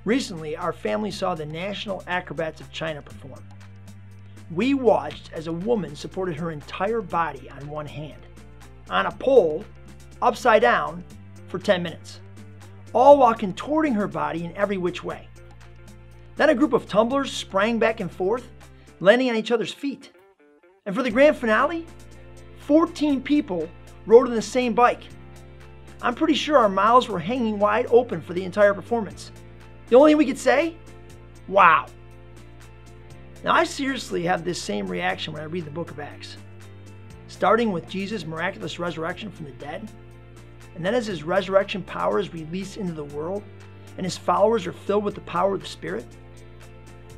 Recently, our family saw the National Acrobats of China perform. We watched as a woman supported her entire body on one hand, on a pole, upside down, for 10 minutes, all while contorting her body in every which way. Then a group of tumblers sprang back and forth, landing on each other's feet. And for the grand finale, 14 people rode on the same bike. I'm pretty sure our mouths were hanging wide open for the entire performance. The only thing we could say, wow. Now I seriously have this same reaction when I read the book of Acts. Starting with Jesus' miraculous resurrection from the dead, and then as his resurrection power is released into the world, and his followers are filled with the power of the Spirit,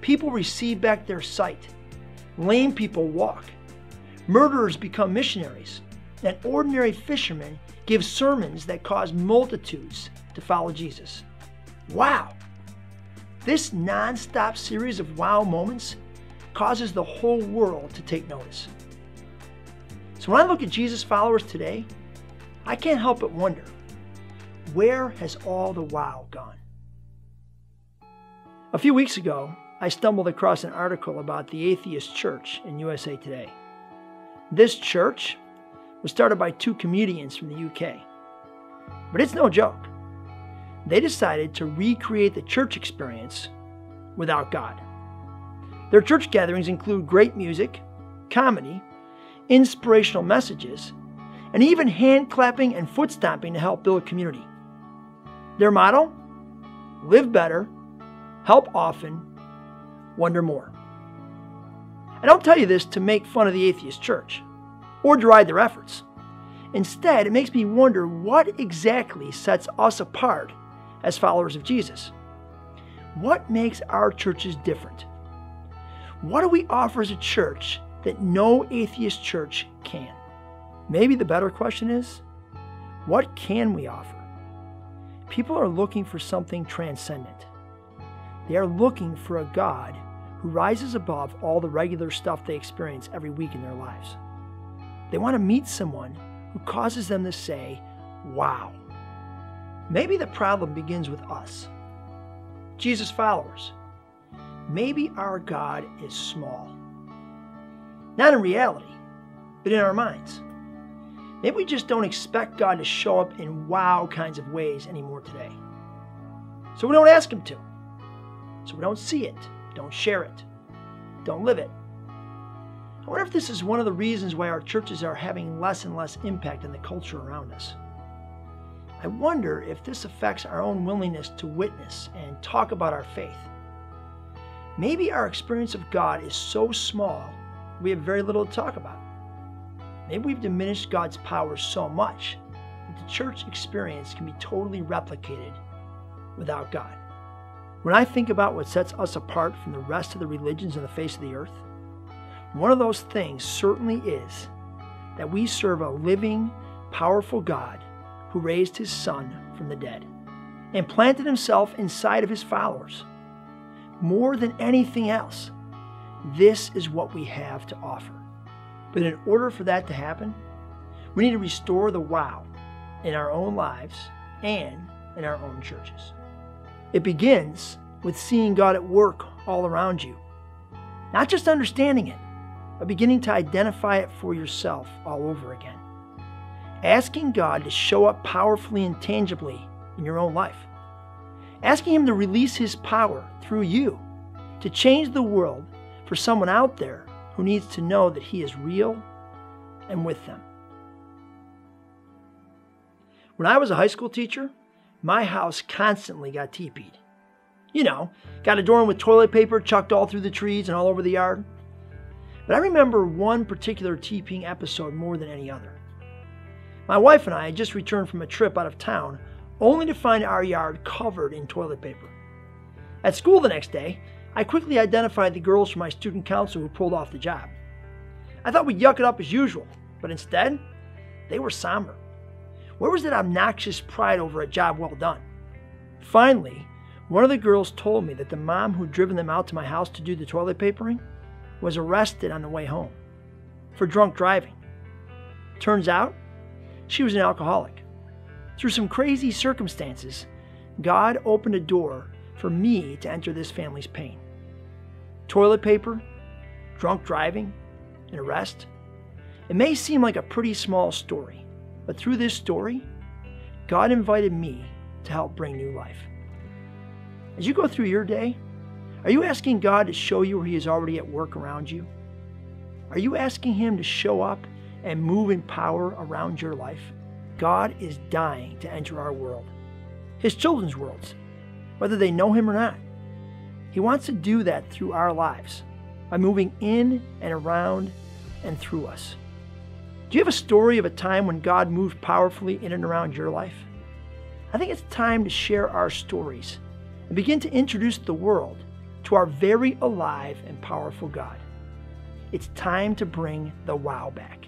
people receive back their sight, lame people walk, murderers become missionaries, and ordinary fishermen give sermons that cause multitudes to follow Jesus. Wow! This non-stop series of wow moments causes the whole world to take notice. So when I look at Jesus' followers today, I can't help but wonder, where has all the wow gone? A few weeks ago, I stumbled across an article about the atheist church in USA Today. This church was started by two comedians from the UK. But it's no joke. They decided to recreate the church experience without God. Their church gatherings include great music, comedy, inspirational messages, and even hand clapping and foot stomping to help build community. Their motto? Live better, help often, wonder more. I don't tell you this to make fun of the atheist church or deride their efforts. Instead, it makes me wonder what exactly sets us apart as followers of Jesus. What makes our churches different? What do we offer as a church that no atheist church can? Maybe the better question is, what can we offer? People are looking for something transcendent. They are looking for a God who rises above all the regular stuff they experience every week in their lives. They want to meet someone who causes them to say, wow. Maybe the problem begins with us, Jesus' followers. Maybe our God is small. Not in reality, but in our minds. Maybe we just don't expect God to show up in wow kinds of ways anymore today. So we don't ask him to. So we don't see it, don't share it, don't live it. I wonder if this is one of the reasons why our churches are having less and less impact on the culture around us. I wonder if this affects our own willingness to witness and talk about our faith. Maybe our experience of God is so small we have very little to talk about. Maybe we've diminished God's power so much that the church experience can be totally replicated without God. When I think about what sets us apart from the rest of the religions on the face of the earth, one of those things certainly is that we serve a living, powerful God who raised his Son from the dead and planted himself inside of his followers. More than anything else, this is what we have to offer. But in order for that to happen, we need to restore the wow in our own lives and in our own churches. It begins with seeing God at work all around you. Not just understanding it, but beginning to identify it for yourself all over again. Asking God to show up powerfully and tangibly in your own life. Asking him to release his power through you to change the world for someone out there who needs to know that he is real and with them. When I was a high school teacher, my house constantly got teepeed. You know, got adorned with toilet paper chucked all through the trees and all over the yard. But I remember one particular teepeeing episode more than any other. My wife and I had just returned from a trip out of town, only to find our yard covered in toilet paper. At school the next day, I quickly identified the girls from my student council who pulled off the job. I thought we'd yuck it up as usual, but instead, they were somber. Where was that obnoxious pride over a job well done? Finally, one of the girls told me that the mom who'd driven them out to my house to do the toilet papering was arrested on the way home for drunk driving. Turns out, she was an alcoholic. Through some crazy circumstances, God opened a door for me to enter this family's pain. Toilet paper, drunk driving, an arrest. It may seem like a pretty small story, but through this story, God invited me to help bring new life. As you go through your day, are you asking God to show you where He is already at work around you? Are you asking Him to show up and move in power around your life? God is dying to enter our world, His children's worlds, whether they know Him or not. He wants to do that through our lives, by moving in and around and through us. Do you have a story of a time when God moved powerfully in and around your life? I think it's time to share our stories and begin to introduce the world to our very alive and powerful God. It's time to bring the wow back.